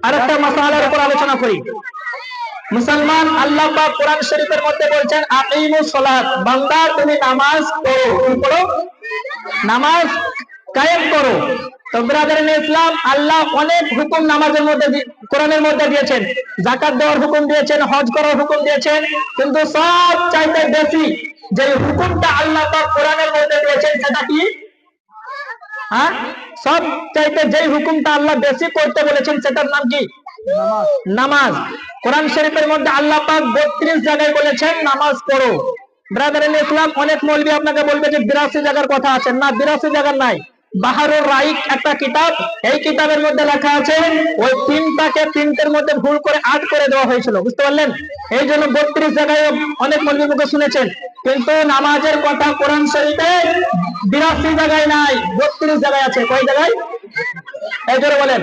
আরেকটা মাসআলার উপর আলোচনা করি। মুসলমান আল্লাহ পাক কোরআন শরীফের মধ্যে বলছেন আকিমুস সালাত, বান্দা তুমি নামাজ পড়ো। কি করো? নামাজ কায়েম করো। তো ব্রাদারিন ইসলাম, আল্লাহ অনেক হুকুম নামাজের মধ্যে কোরআনের মধ্যে দিয়েছেন। যাকাত দেওয়ার হুকুম দিয়েছেন, হজ করার হুকুম দিয়েছেন, কিন্তু সব চাইতে বেশি যে হুকুমটা আল্লাহ পাক কোরআনের মধ্যে দিয়েছেন সেটা কি? হ্যাঁ, সব চাইতে যে হুকুমটা আল্লাহ বেশি করতে বলেছেন সেটার নাম কি? নামাজ। কোরআন শরীফের মধ্যে আল্লাহ পাক 32 জায়গায় বলেছেন নামাজ পড়ো। ব্রাদারিন ইসলাম, অনেক মৌলবি আপনাকে বলবে যে 82 জায়গার কথা আছে। না, 82 জায়গার নাই। বাহারুর রাইক একটা কিতাব, এই কিতাবের মধ্যে লেখা আছে ওই তিনটাকে তিনটের মধ্যে ভুল করে 8 করে দেওয়া হয়েছিল, বুঝতে পারলেন? এই জন্য 32 জায়গায় অনেক মৌলবি মুখে শুনেছেন, কিন্তু নামাজের কথা কোরআন শরীফে 82 জায়গায় নাই, 32 জায়গায় আছে। কয় জায়গায়? এই জন্য বলেন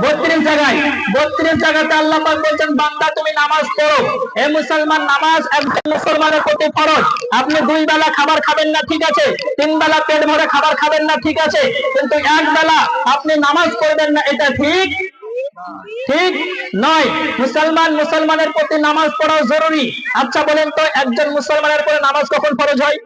32 জায়গায়। 32 জায়গাতে আল্লাহ পাক বলছেন বান্দা তুমি নামাজ পড়ো। হে মুসলমান, নামাজ একজন মুসলমানের প্রতি ফরজ। আপনি 2 বেলা খাবার খাবেন না, ঠিক আছে, 3 বেলা পেট ভরে খাবার খাবেন না, ঠিক আছে, কিন্তু এক বেলা আপনি নামাজ পড়বেন না, এটা ঠিক ঠিক নয়। মুসলমানের প্রতি নামাজ পড়া জরুরি। আচ্ছা বলেন তো, একজন মুসলমানের উপরে নামাজ কখন ফরজ হয়?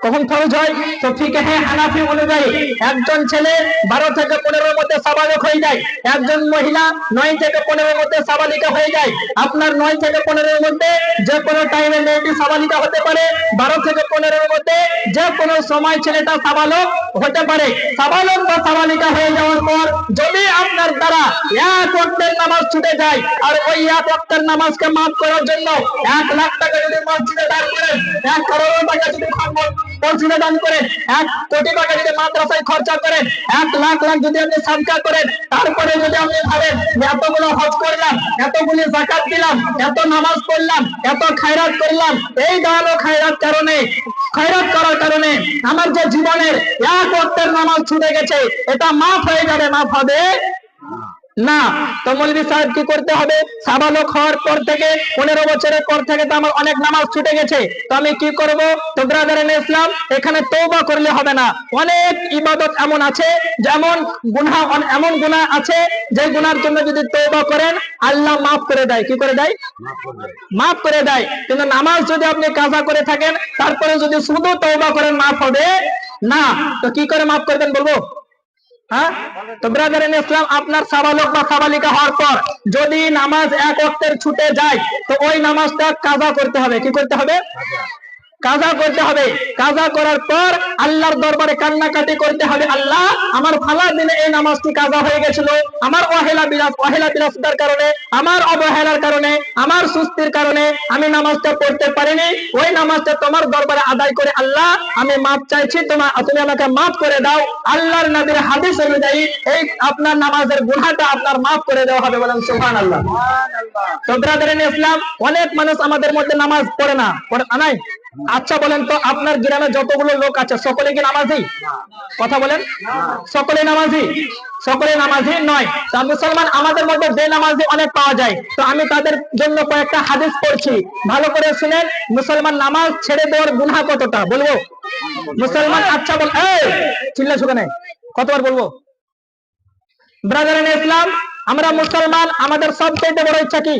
কখন ফরজ হয়? তো ফিকহে হানাফি অনুযায়ী একজন ছেলে 12 থেকে 15 মধ্যে সাবালক হয়ে যায়, একজন মহিলা 9 থেকে 15 মধ্যে সাবালিকা হয়ে যায়। আপনার 9 থেকে 15 মধ্যে যে কোনো টাইমে মেয়েটি সাবালিকা হতে পারে, 12 থেকে 15 মধ্যে যে কোনো সময় ছেলেটা সাবালক হতে পারে। সাবালক বা সাবালিকা হয়ে যাওয়ার পর যদি আপনার দ্বারা এক ওয়াক্তের নামাজ ছুটে যায়, আর ওই এক ওয়াক্তের নামাজকে মাফ করার জন্য 1 লাখ টাকা যদি মসজিদে দান করেন, 1 করোড় টাকা যদি মসজিদে দান করেন, 1 কোটি টাকা যদি মাদ্রাসায় খরচা করেন, 1 লাখ যদি আপনি সাদকা করেন, তারপরে যদি আপনি ভাবেন এতগুলো হজ করলাম, এতগুলো যাকাত দিলাম, এত নামাজ পড়লাম, এত খায়রাত করলাম, এই দানো খায়রাত করার কারণে আমার যে জীবনের এক ওয়াক্তের নামাজ ছুটে গেছে, এটা মাফ হয়ে যাবে? মাফ হবে না। তো মৌলভী সাহেব কি করতে হবে? সাবালক হওয়ার পর থেকে 15 বছরের পর থেকে তো আমার অনেক নামাজ ছুটে গেছে, তো আমি কি করব? তো ব্রাদারিন ইসলাম, এখানে তওবা করলে হবে না। অনেক ইবাদত এমন আছে, যেমন গুনাহ, এমন গুনাহ আছে যে গুনার জন্য যদি তওবা করেন আল্লাহ মাফ করে দেয়। কি করে দেয়? মাফ করে দেয়। কিন্তু নামাজ যদি আপনি কাজা করে থাকেন, তারপরে যদি শুধু তওবা করেন, মাফ হবে না। তো কি করে মাফ করবেন বলবো? হ্যাঁ, তো ব্রাদারিন ইসলাম, আপনার সাবালক বা সাবালিকা হওয়ার পর যদি নামাজ এক ওয়াক্তের ছুটে যায়, তো ওই নামাজটা কাজা করতে হবে। কি করতে হবে? কাজা করতে হবে। কাজা করার পর আল্লাহর দরবারে কান্নাকাটি করতে হবে, আল্লাহ আমার ফালা দিনে এই নামাজটি কাজা হয়ে গেছিল, আমার অহেলা বিলাসিতার কারণে, আমার অবহেলার কারণে, আমার সুস্তির কারণে আমি নামাজটা পড়তে পারিনি। ওই নামাজটা তোমার দরবারে আদায় করে আল্লাহ আমি মাফ চাইছি, তুমি আমাকে মাফ করে দাও। আল্লাহর নবীর হাদিস অনুযায়ী এই আপনার নামাজের গুনাহটা আপনার মাফ করে দেওয়া হবে। বলেন সুবহানাল্লাহ। তো ব্রাদারিন ইসলাম, অনেক মানুষ আমাদের মধ্যে নামাজ পড়ে না, নাই? আচ্ছা বলেন তো, আপনার গ্রামে যতগুলো লোক আছে সকলে কি নামাজি? কথা বলেন, সকলে নামাজি? সকলে নামাজি নয়। তা মুসলমান আমাদের মধ্যে বেনামাজি অনেক পাওয়া যায়। তো আমি তাদের জন্য কয়েকটা হাদিস পড়ছি, ভালো করে শুনেন। মুসলমান নামাজ ছেড়ে দেওয়ার গুনাহ কতটা বলবো? মুসলমান, আচ্ছা বল, এই চিল্লা শুকানে কতবার বলবো? ব্রাদারিন ইসলাম, আমরা মুসলমান, আমাদের সবচেয়ে বড় ইচ্ছা কি?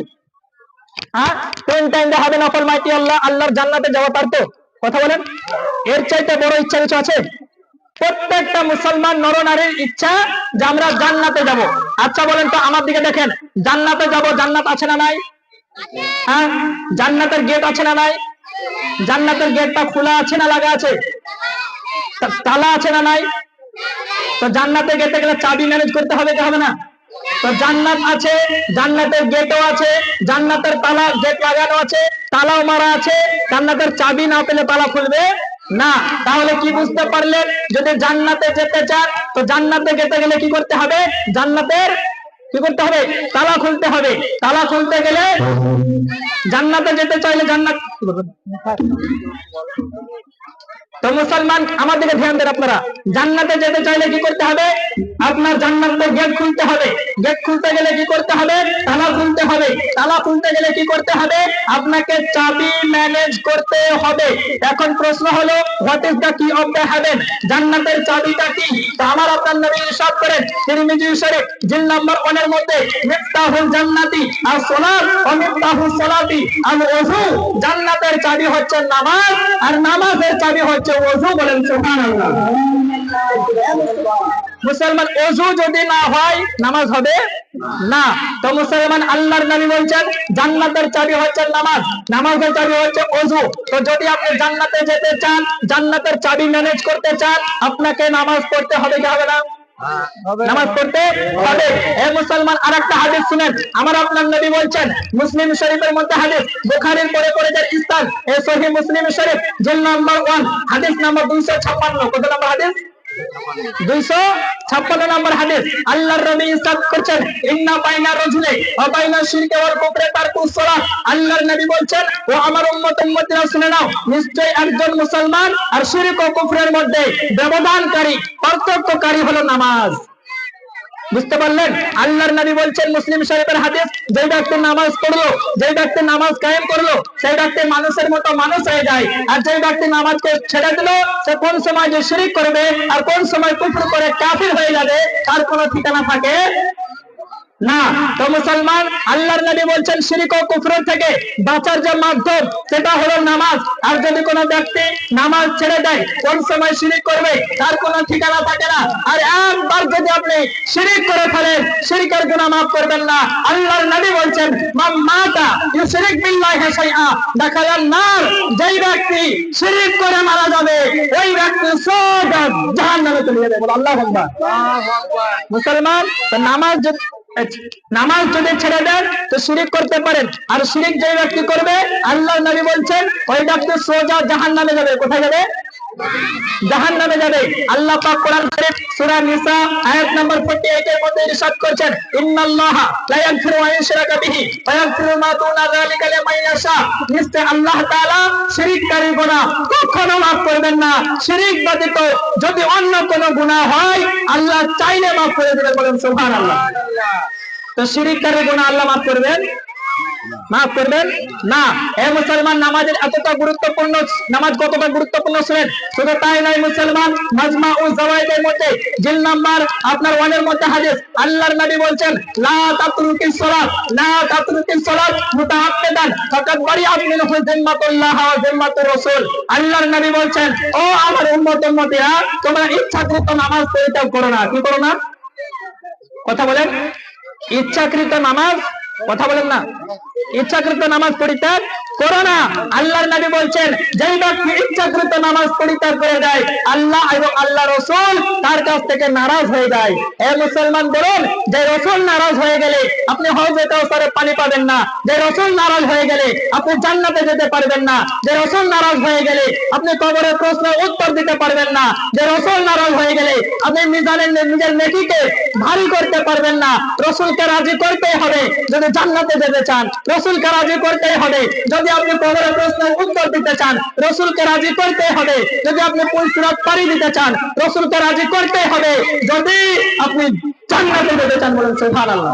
হ্যাঁ, 10 টাইম হবে নফল মাইটি আল্লাহ, আল্লাহর জান্নাতে যাওয়া, তার তো কথা বলেন, এর চাইতে বড় ইচ্ছা কিছু আছে? প্রত্যেকটা মুসলমান নরনারীর ইচ্ছা যে আমরা জান্নাতে যাব। আচ্ছা বলেন তো, আমার দিকে দেখেন, জান্নাতে যাব, জান্নাত আছে না নাই? হ্যাঁ, জান্নাতের গেট আছে না নাই? জান্নাতের গেটটা খোলা আছে না লাগা আছে? তালা আছে না নাই? তো জান্নাতে গেটে গেলে চাবি ম্যানেজ করতে হবে, কি হবে না? তো জান্নাত আছে, জান্নাতের গেটও আছে, জান্নাতের তালা গেট লাগানো আছে, তালাও মারা আছে, জান্নাতের চাবি না পেলে তালা খুলবে না। তাহলে কি বুঝতে পারলেন? যদি জান্নাতে যেতে চান, তো জান্নাতে যেতে গেলে কি করতে হবে? জান্নাতের কি করতে হবে? তালা খুলতে হবে। তালা খুলতে গেলে, জান্নাতে যেতে চাইলে জান্নাত তো মুসলমান আমার দিকে ধ্যান দেন আপনারা, জান্নাতে যেতে চাইলে কি করতে হবে? আপনার জান্নাতের গেট খুলতে হবে। গেট খুলতে গেলে কি করতে হবে? তালা খুলতে হবে। তালা খুলতে গেলে কি করতে হবে? আপনাকে চাবি ম্যানেজ করতে হবে। এখন প্রশ্ন হলো, হোয়াট ইজ দ্য কি অফ দ্য হেভেন? জান্নাতের চাবিটা কি? তো আমার আপনার নবী ইরশাদ করেন তিরমিজি শরীফ জিল নাম্বার 1 এর মধ্যে, মিফতাহুল জান্নাতি আর সালাত ওয়া মিফতাহুস সালাতি আল ওযু। জান্নাতের চাবি হচ্ছে নামাজ, আর নামাজের চাবি হচ্ছে ওযু। বলেন সুবহানাল্লাহ। মুসলমান ওযু যদি না হয় নামাজ হবে না। তো মুসলমান আল্লাহর নবী বলছেন জান্নাতের চাবি হচ্ছে নামাজ, নামাজের চাবি হচ্ছে ওযু। তো যদি আপনি জান্নাতে যেতে চান, জান্নাতের চাবি ম্যানেজ করতে চান, আপনাকে নামাজ পড়তে হবে কি হবে না? নামাজ পড়তে হবে। হে মুসলমান, আরেকটা হাদিস শুনেন। আমার আপনার নবী বলছেন, মুসলিম শরীফের মধ্যে হাদিস, বুখারীর পরে পরে যে স্থান, এই সহিহ মুসলিম শরীফ জিল নাম্বার 1 হাদিস নাম্বার 256। কত নম্বর হাদিস? 256 নম্বর হাদিস। আল্লাহর নবী ইরশাদ করেছেন, ইন্না বাইনা রাজুলি ওয়া বাইনা শিরকি ওয়াল কুফরি তারকুস সালাত। আল্লাহর নবী বলছেন, ও আমার উম্মতরা শুনে নাও, নিশ্চয়ই একজন মুসলমান আর শিরক ও কুফরের মধ্যে ব্যবধানকারী, পার্থক্যকারী হলো নামাজ। বুঝতে পারলেন? আল্লাহর নবী বলছেন মুসলিম শরীফের হাদিস, যে ব্যক্তি নামাজ পড়লো, যে ব্যক্তি নামাজ কায়েম করলো, সেই ব্যক্তি মানুষের মতো মানুষ হয়ে যায়। আর যে ব্যক্তি নামাজকে ছেড়ে দিল, সে কোন সময় যে শিরক করবে আর কোন সময় কুফর করে কাফির হয়ে যাবে তার কোনো ঠিকানা থাকে না। তো মুসলমান, আল্লাহর নবী বলছেন শিরক ও কুফর থেকে বাঁচার যে মাধ্যম সেটা হলো নামাজ। আর যদি কোনো ব্যক্তি নামাজ ছেড়ে দেয়, কোন সময় শিরক করবে তার কোনো ঠিকানা থাকে না। আর একবার যদি আপনি শিরক করে ফেলেন, শিরকের গুনাহ মাফ করবেন না। আল্লাহর নবী বলছেন, মান মাতা ইউশরিক বিল্লাহি শাইআ দাখালান নার। যেই ব্যক্তি শিরক করে মারা যাবে, ওই ব্যক্তি সোজা জাহান্নামে চলে যাবে। বল আল্লাহু আকবার। মুসলমান, তো নামাজ যদি ছেড়ে দেন তো শিরক করতে পারেন। আর শিরক যে ব্যক্তি করবে, আল্লাহর নবী বলছেন ওই ব্যক্তি সোজা জাহান্নামে যাবে। কোথায় যাবে? জাহান্নামে যাবে। আল্লাহ পাক কোরআন শরীফ সূরা নিসা আয়াত নাম্বার 48 এর মধ্যে ইরশাদ করেছেন, ইন্নাল্লাহা লা ইয়াগফিরু আন ইউশরাকা বিহি ওয়া ইয়াগফিরু মা দুনা যালিকা লিমান ইয়াশা। নিশ্চয় আল্লাহ তাআলা শিরককারী গুনাহ কখনো মাফ করবেন না। শিরক ব্যতীত যদি অন্য কোনো গুনাহ হয়, আল্লাহ চাইলে মাফ করে দিবেন। বলেন সুবহানাল্লাহ। তো শিরককারী গুনাহ আল্লাহ মাফ করবেন না। হে মুসলমান, নামাজের এতটা গুরুত্বপূর্ণ, নামাজ কতটা গুরুত্বপূর্ণ শুনেন। শুধু তাই নয় মুসলমান, মাজমাউজ যাওয়ায়েদের মধ্যে জিল নাম্বার আপনার 1 এর মধ্যে হাদিস, আল্লাহর নবী বলছেন, লা তাতরুকিস সালাত মুতাআম্মিদান ফাকাদ বারিআত মিনহু জিম্মাতুল্লাহ ওয়া জিম্মাতুর রাসূল। আল্লাহর নবী বলছেন, ও আমার উম্মতেরা, তোমরা ইচ্ছাকৃত নামাজ পরিত্যাগ করো না। কি করো না? কথা বলেন। ইচ্ছাকৃত নামাজ, কথা বলেন না, ইচ্ছাকৃত নামাজ পরিত্যাগ করো না। আল্লাহর নবী বলছেন, যেই ব্যক্তি ইচ্ছাকৃত নামাজ পরিত্যাগ করে দেয়, আল্লাহ এবং আল্লাহ রাসূল তার কাছ থেকে নারাজ হয়ে যায়। হে মুসলমান, বলুন, যে রাসূল নারাজ হয়ে গেলে আপনি হযরত কাউসারে পানি পাবেন না। যে রাসূল নারাজ হয়ে গেলে আপনি জান্নাতে যেতে পারবেন না। যে রাসূল নারাজ হয়ে গেলে আপনি কবরের প্রশ্নের উত্তর দিতে পারবেন না। যে রাসূল নারাজ হয়ে গেলে আপনি মিজানের নিজের নেকিকে ভারী করতে পারবেন না। রাসূলকে রাজি করতেই হবে যদি জান্নাতে যেতে চান। রাসূলকে রাজি করতেই হবে যদি আপনি কবরের প্রশ্নের উত্তর দিতে চান। রাসূলকে রাজি করতেই হবে যদি আপনি পুলসিরাত পাড়ি দিতে চান। রাসূলকে রাজি করতেই হবে যদি আপনি জান্নাতে যেতে চান। বলেন সুবহানাল্লাহ।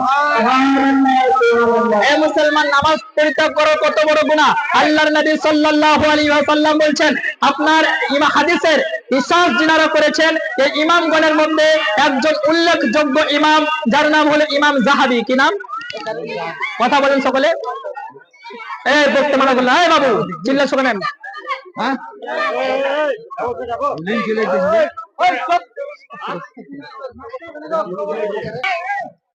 হে মুসলমান, নামাজ পরিত্যাগ করা কত বড় গুনাহ। আল্লাহর নবী সাল্লাল্লাহু আলাইহি ওয়াসাল্লাম বলছেন, আপনার হাদিসের রিসার্চ যিনারা করেছেন, এই ইমামগণের মধ্যে একজন উল্লেখযোগ্য ইমাম, যার নাম হলো ইমাম যাহাবি। কি নাম? কথা বলেন সকলে। এই বক্তা মানা করলেন, এই বাবু চিল্লা শোনেন। হ্যাঁ,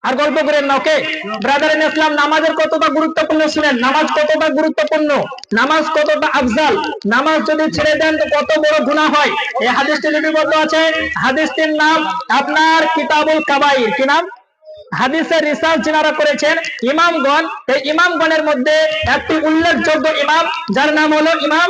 আর গল্প করেন না। ওকে ব্রাদার ইন ইসলাম, নামাজের কতটা গুরুত্বপূর্ণ শুনেন। নামাজ কতটা গুরুত্বপূর্ণ, নামাজ কতটা আফজাল। নামাজ যদি ছেড়ে দেন তো কত বড় গুনাহ হয়। এই হাদিসটি লিপিবদ্ধ আছে। হাদিসটির নাম আপনার কিতাবুল কাবাইর। কি নাম? হাদিসের রিসার্চ যারা করেছেন ইমামগণ, এই ইমামগণের মধ্যে একটি উল্লেখযোগ্য ইমাম, যার নাম হলো ইমাম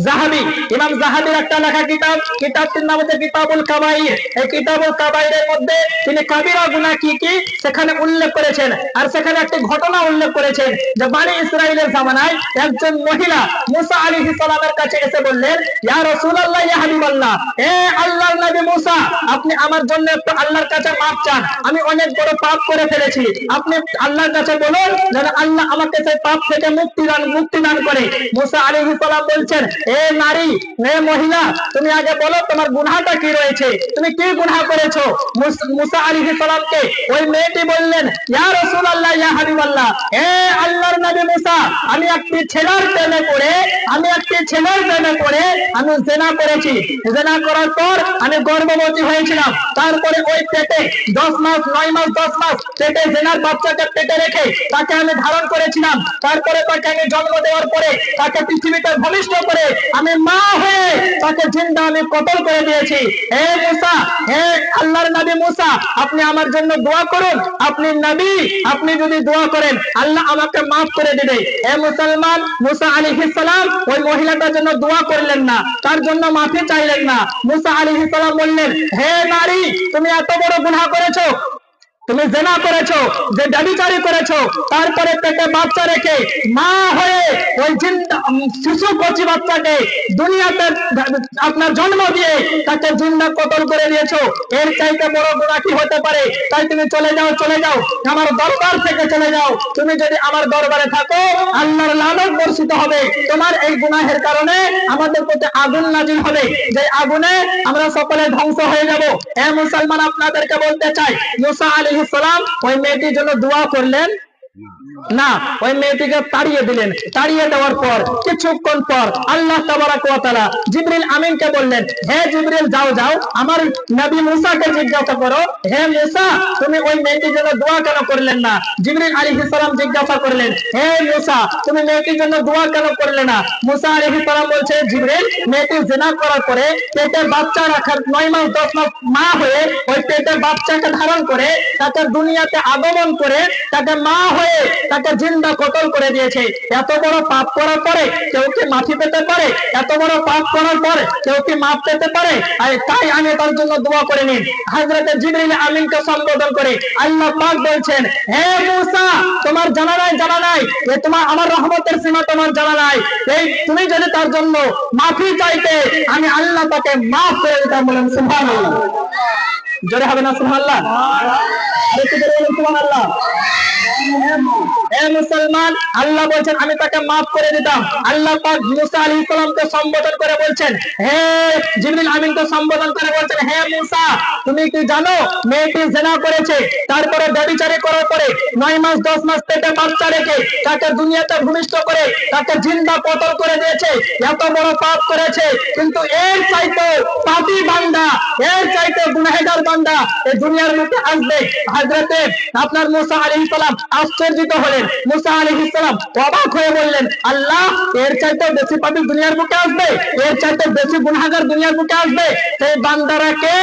জাহাবি, ইমাম জাহাবির একটা লেখা কিতাব, কিতাবটির নাম হচ্ছে কিতাবুল কাবাইর। এই কিতাবুল কাবাইরের মধ্যে তিনি কাবিরা গুনাহ কি কি সেখানে উল্লেখ করেছেন। আর সেখানে একটি ঘটনা উল্লেখ করেছেন যে বনি ইসরাইলের জামানায় একজন মহিলা মুসা আলাইহিস সালামের কাছে এসে বললেন, ইয়া রাসূলুল্লাহ, ইয়া হাবিবাল্লাহ, হে আল্লাহর নবী মুসা, আপনি আমার জন্য একটু আল্লাহর কাছে মাপ চান, আমি অনেক বড় পাপ করে ফেলেছি, আপনি আল্লাহর কাছে বলুন যেন আল্লাহ আমাকে সেই পাপ থেকে মুক্তি দান করে। মুসা আলাইহিস সালাম বলছেন, এ নারী, হে মহিলা, তুমি আগে বলো তোমার গুনাহটা কি রয়েছে, তুমি কি গুনাহ করেছো? মুসা আলাইহিস সালামকে ওই মেয়েটি বললেন, ইয়া রাসূলুল্লাহ, ইয়া হাবিবাল্লাহ, হে আল্লাহর নবী মুসা, আমি একটি ছেলের প্রেমে পড়ে আমি জিনা করেছি। জিনা করার পর আমি গর্ভবতী হয়েছিলাম। তারপরে ওই পেটে 10 মাস 9 মাস 10 মাস পেটে জিনার বাচ্চাকে পেটে রেখে তাকে আমি ধারণ করেছিলাম। তারপরে তাকে আমি জন্ম দেওয়ার পরে তাকে পৃথিবীতে ভূমিষ্ঠ করে আমি মা হয়ে তাকে জিন্দা আমি কতল করে দিয়েছি। হে মুসা, হে আল্লাহর নবী মুসা, আপনি আমার জন্য দোয়া করুন, আপনি নবী, আপনি যদি দোয়া করেন আল্লাহ আমাকে মাফ করে দিবে। হে মুসলমান, মুসা আলাইহিস সালাম ওই মহিলাটার জন্য দোয়া করলেন না, তার জন্য মাফি চাইলেন না। মুসা আলাইহিস সালাম বললেন, হে নারী, তুমি এত বড় গুনাহ করেছো, তুমি জিনা করেছো, যে ব্যভিচারী করেছো, তারপরে পেটে বাচ্চা রেখে মা হয়ে ওই শিশু কচি বাচ্চাকে দুনিয়াতে আপনার জন্ম দিয়ে তাকে জিন্দা কতল করে দিয়েছো। এর চাইতে বড় গুনাহ কি হতে পারে? তাই তুমি চলে যাও, আমার দরবার থেকে চলে যাও। তুমি যদি আমার দরবারে থাকো আল্লাহর লানত বর্ষিত হবে, তোমার এই গুনাহের কারণে আমাদের প্রতি আগুন নাজিল হবে, যে আগুনে আমরা সকলে ধ্বংস হয়ে যাব। হে মুসলমান, আপনাদেরকে বলতে চাই, মুসা আলাইহিস সালাম ওই মেয়েটির জন্য দোয়া করলেন না, ওই মেয়েটিকে তাড়িয়ে দিলেন। তাড়িয়ে দেওয়ার পর কিছুক্ষণ পর আল্লাহ তাবারাক ওয়া তাআলা জিবরিল আমিনকে বললেন, হে জিবরিল, যাও যাও আমার নবী মুসাকে জিজ্ঞাসা করো, হে মুসা, তুমি ওই মেয়েটির জন্য দোয়া কেন করলেন না? জিবরিল আলাইহিস সালাম জিজ্ঞাসা করলেন, হে মুসা, তুমি মেয়েটির জন্য দোয়া কেন করলে না? মুসা আলাইহিস সালাম বলছে, জিবরিল, মেয়েটি জিনা করার পরে পেটে বাচ্চা রাখার 9 মাস 10 মাস মা হয়ে ওই পেটে বাচ্চাকে ধারণ করে তাকে দুনিয়াতে আগমন করে তাকে মা হয়ে তাকে জিন্দা কতল করে দিয়েছে। এত বড় পাপ করার পরে কেউ কি মাফি পেতে পারে? এত বড় পাপ করার পরে কেউ কি মাফ পেতে পারে? আর তাই আমি তার জন্য দোয়া করে নিন। হযরত জিবরিল আমিনকে সম্বোধন করে আল্লাহ পাক বলছেন, হে মুসা, তোমার জানা নাই যে তোমার আমার রহমতের সীমা তোমার জানা নাই। এই তুমি যদি তার জন্য মাফি চাইতে আমি আল্লাহ তাকে মাফ করে দিতাম। বলেন সুবহানাল্লাহ। জোরে হবে না সুবহানাল্লাহ? বেশি করে বলেন সুবহানাল্লাহ। হে মুসলমান, আল্লাহ বলছেন আমি তাকে মাফ করে দিতাম। আল্লাহ পাক মুসা আলাইহিস সালামকে সম্বোধন করে বলছেন, হে জিবরিল আমিনকে সম্বোধন করে বলছেন, হে মুসা, তুমি কি জানো মেয়েটি জিনা করেছে, তারপরে ব্যভিচারী করার পরে 9 মাস 10 মাস পেটে বাচ্চা রেখে তাকে দুনিয়াতে ভূমিষ্ঠ করে তাকে জিন্দা কতল করে দিয়েছে। এত বড় পাপ করেছে, কিন্তু এর চাইতে পাপী বান্দা, এর চাইতে গুনাহগার বান্দা এই দুনিয়ার মধ্যে আসবে। হযরতে আপনার মুসা আলাইহিস সালাম আশ্চর্যিত হলেন। মুসা আলাইহিস সালাম অবাক হয়ে বললেন, আল্লাহ, এর চাইতে বেশি পাপী দুনিয়ার বুকে আসবে, এর চাইতে বেশি গুনাহগার দুনিয়ার বুকে আসবে? সেই বান্দারা কে?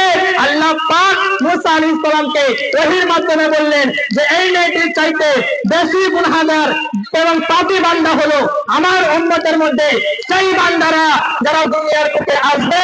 আল্লাহ পাক মুসা আলাইহিস সালামকে ওহীর মাধ্যমে বললেন যে এই মেয়েটির চাইতে বেশি গুনাহগার এবং পাপী বান্দা হলো আমার উম্মতের মধ্যে সেই বান্দারা যারা দুনিয়ার বুকে আসবে,